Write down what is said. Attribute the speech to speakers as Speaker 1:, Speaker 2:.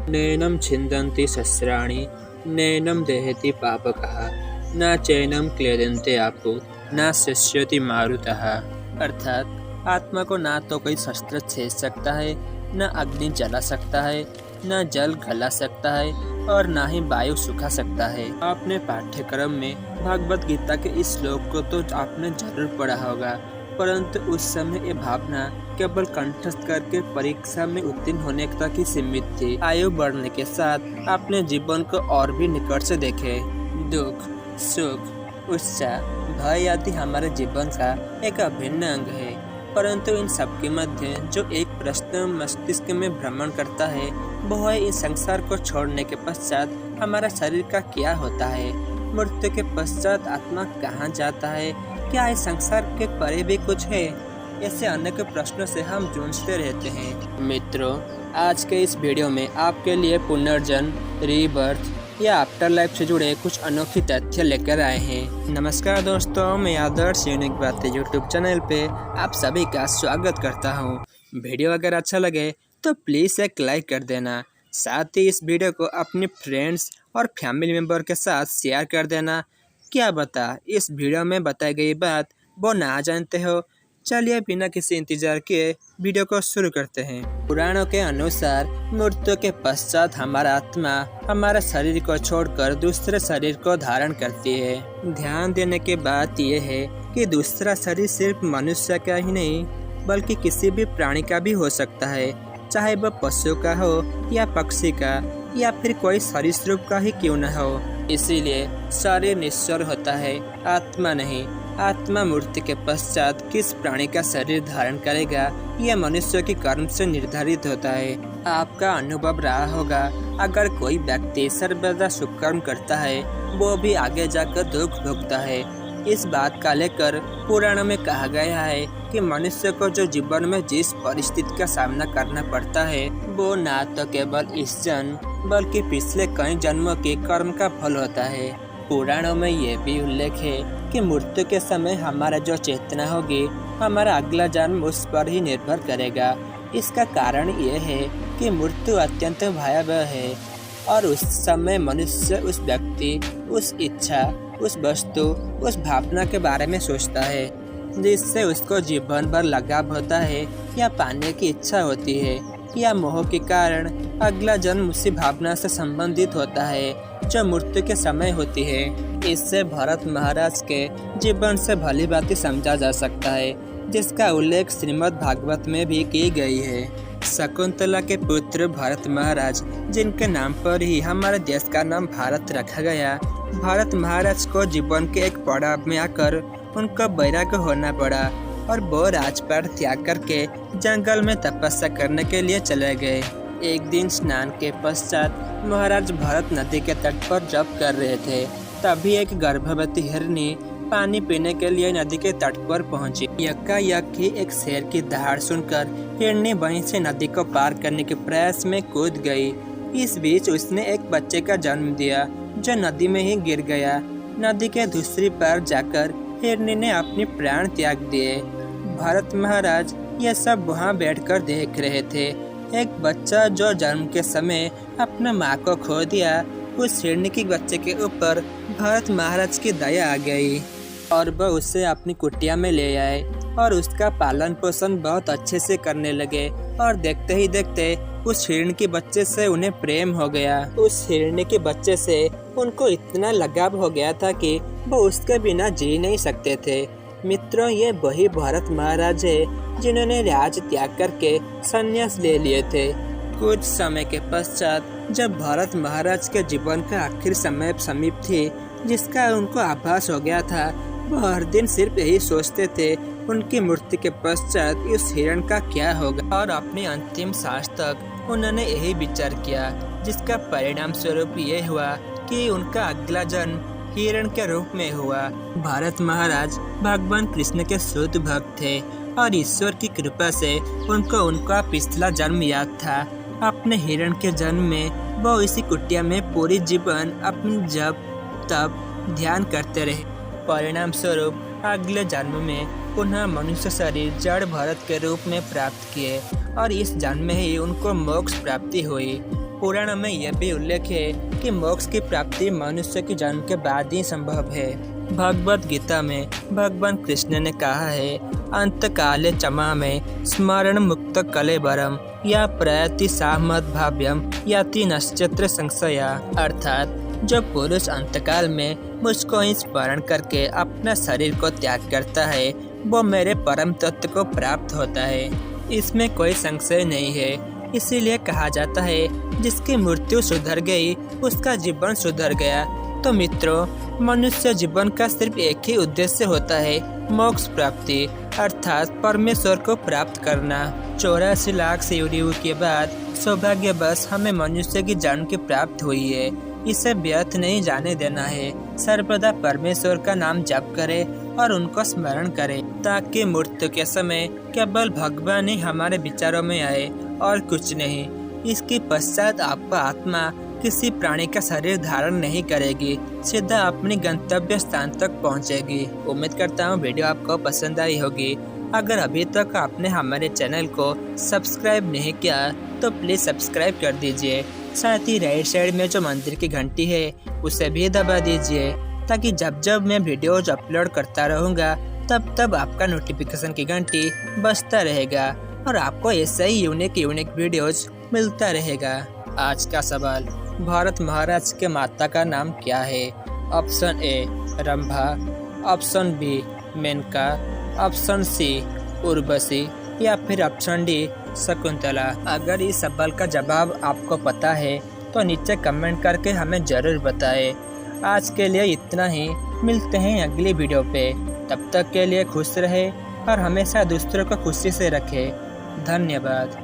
Speaker 1: नैनं छिन्दन्ति शस्त्राणि नैनं दहति पावकः न चैनं क्लेदन्ते आपो न शस्यति मारुतः। अर्थात आत्मा को ना तो कोई शस्त्र छेद सकता है, न अग्नि जला सकता है, न जल गला सकता है और ना ही वायु सुखा सकता है। आपने पाठ्यक्रम में भागवत गीता के इस श्लोक को तो आपने जरूर पढ़ा होगा, परंतु उस समय ये भावना केवल कंठस्थ करके परीक्षा में उत्तीर्ण होने तक ही सीमित थी। आयु बढ़ने के साथ आपने जीवन को और भी निकट से देखे। दुख, सुख, उत्साह, भय आदि हमारे जीवन का एक अभिन्न अंग है, परंतु इन सबके मध्य जो एक प्रश्न मस्तिष्क में भ्रमण करता है वह है इस संसार को छोड़ने के पश्चात हमारा शरीर का क्या होता है। मृत्यु के पश्चात आत्मा कहाँ जाता है, क्या इस संसार के परे भी कुछ है। ऐसे अनेक प्रश्नों से हम जूझते रहते हैं। मित्रों, आज के इस वीडियो में आपके लिए पुनर्जन्म, रीबर्थ या आफ्टर लाइफ से जुड़े कुछ अनोखी तथ्य लेकर आए हैं। नमस्कार दोस्तों, मैं आदर्श यूनिक बातें यूट्यूब चैनल पे आप सभी का स्वागत करता हूँ। वीडियो अगर अच्छा लगे तो प्लीज़ एक लाइक कर देना, साथ ही इस वीडियो को अपने फ्रेंड्स और फैमिली मेम्बर के साथ शेयर कर देना। क्या बता इस वीडियो में बताई गई बात वो ना जानते हो? चलिए बिना किसी इंतजार के वीडियो को शुरू करते हैं। पुराणों के अनुसार मृत्यु के पश्चात हमारा आत्मा हमारा शरीर को छोड़कर दूसरे शरीर को धारण करती है। ध्यान देने की बात यह है कि दूसरा शरीर सिर्फ मनुष्य का ही नहीं बल्कि किसी भी प्राणी का भी हो सकता है, चाहे वह पशु का हो या पक्षी का या फिर कोई सरीसृप का ही क्यों न हो। इसीलिए शरीर निश्चर होता है, आत्मा नहीं। आत्मा मृत्यु के पश्चात किस प्राणी का शरीर धारण करेगा यह मनुष्य के कर्म से निर्धारित होता है। आपका अनुभव रहा होगा, अगर कोई व्यक्ति सर्वदा शुभ कर्म करता है वो भी आगे जाकर दुख भोगता है। इस बात का लेकर पुराणों में कहा गया है कि मनुष्य को जो जीवन में जिस परिस्थिति का सामना करना पड़ता है वो ना तो केवल इस जन्म बल्कि पिछले कई जन्मों के कर्म का फल होता है। पुराणों में ये भी उल्लेख है कि मृत्यु के समय हमारा जो चेतना होगी हमारा अगला जन्म उस पर ही निर्भर करेगा। इसका कारण यह है कि मृत्यु अत्यंत भयावह है और उस समय मनुष्य उस व्यक्ति, उस इच्छा, उस वस्तु, उस भावना के बारे में सोचता है जिससे उसको जीवन भर लगाव होता है या पाने की इच्छा होती है, या मोह के कारण अगला जन्म उसी भावना से संबंधित होता है जो मृत्यु के समय होती है। इससे भरत महाराज के जीवन से भली भांति समझा जा सकता है, जिसका उल्लेख श्रीमद् भागवत में भी की गई है। शकुंतला के पुत्र भरत महाराज, जिनके नाम पर ही हमारे देश का नाम भारत रखा गया, भरत महाराज को जीवन के एक पड़ाव में आकर उनको वैराग्य होना पड़ा और वो राजपाट त्याग करके जंगल में तपस्या करने के लिए चले गए। एक दिन स्नान के पश्चात महाराज भरत नदी के तट पर जप कर रहे थे, तभी एक गर्भवती हिरनी पानी पीने के लिए नदी के तट पर पहुंची। यकायक ही एक शेर की दहाड़ सुनकर हिरनी वहीं से नदी को पार करने के प्रयास में कूद गई। इस बीच उसने एक बच्चे का जन्म दिया जो नदी में ही गिर गया। नदी के दूसरी पार जाकर हिरनी ने अपने प्राण त्याग दिए। भरत महाराज यह सब वहाँ बैठकर देख रहे थे। एक बच्चा जो जन्म के समय अपना माँ को खो दिया, उस हिरनी के बच्चे के ऊपर भरत महाराज की दया आ गई और वह उसे अपनी कुटिया में ले आए और उसका पालन पोषण बहुत अच्छे से करने लगे। और देखते ही देखते उस हिरण के बच्चे से उन्हें प्रेम हो गया। उस हिरनी के बच्चे से उनको इतना लगाव हो गया था कि वो उसके बिना जी नहीं सकते थे। मित्रों, ये वही भरत महाराज है जिन्होंने राज त्याग करके संन्यास ले लिए थे। कुछ समय के पश्चात जब भरत महाराज के जीवन का आखिर समय समीप थी, जिसका उनको आभास हो गया था, वो हर दिन सिर्फ यही सोचते थे उनकी मृत्यु के पश्चात इस हिरण का क्या होगा। और अपनी अंतिम सांस तक उन्होंने यही विचार किया, जिसका परिणाम स्वरूप ये हुआ कि उनका अगला जन्म हिरण के रूप में हुआ। भरत महाराज भगवान कृष्ण के शुद्ध भक्त थे और ईश्वर की कृपा से उनको उनका पिछला जन्म याद था। अपने हिरण के जन्म में वो इसी कुटिया में पूरी जीवन अपनी जप तप ध्यान करते रहे। परिणाम स्वरूप अगले जन्म में पुनः मनुष्य शरीर जड़ भरत के रूप में प्राप्त किए और इस जन्म में ही उनको मोक्ष प्राप्ति हुई। पुराण में यह भी उल्लेख है कि मोक्ष की प्राप्ति मनुष्य के जन्म के बाद ही संभव है। भगवत गीता में भगवान कृष्ण ने कहा है, अंत काले चमा में स्मरण मुक्त कलेबरम या प्रयति सामद भाव्यम याति नक्षत्र संशया। अर्थात जो पुरुष अंतकाल में मुझको ही स्मरण करके अपना शरीर को त्याग करता है वो मेरे परम तत्व को प्राप्त होता है, इसमें कोई संशय नहीं है। इसीलिए कहा जाता है जिसकी मृत्यु सुधर गई उसका जीवन सुधर गया। तो मित्रों, मनुष्य जीवन का सिर्फ एक ही उद्देश्य होता है, मोक्ष प्राप्ति अर्थात परमेश्वर को प्राप्त करना। 84 लाख शिवलिंगों के बाद सौभाग्यवश हमें मनुष्य की जन्म की प्राप्त हुई है। इसे व्यर्थ नहीं जाने देना है। सर्वदा परमेश्वर का नाम जप करे और उनको स्मरण करे ताकि मृत्यु के समय केवल भगवान ही हमारे विचारों में आए और कुछ नहीं। इसके पश्चात आपका आत्मा किसी प्राणी का शरीर धारण नहीं करेगी, सीधा अपने गंतव्य स्थान तक पहुंचेगी। उम्मीद करता हूं वीडियो आपको पसंद आई होगी। अगर अभी तक आपने हमारे चैनल को सब्सक्राइब नहीं किया तो प्लीज सब्सक्राइब कर दीजिए। साथ ही राइट साइड में जो मंदिर की घंटी है उसे भी दबा दीजिए ताकि जब जब मैं वीडियोज अपलोड करता रहूँगा तब तब आपका नोटिफिकेशन की घंटी बजता रहेगा और आपको ऐसे ही यूनिक वीडियोज मिलता रहेगा। आज का सवाल, भारत महाराज के माता का नाम क्या है? Option A Rambha, option B Menaka, option C Urvashi या फिर ऑप्शन डी शकुंतला। अगर इस सवाल का जवाब आपको पता है तो नीचे कमेंट करके हमें जरूर बताएं। आज के लिए इतना ही, मिलते हैं अगली वीडियो पे। तब तक के लिए खुश रहे और हमेशा दूसरों को खुशी से रखें। धन्यवाद।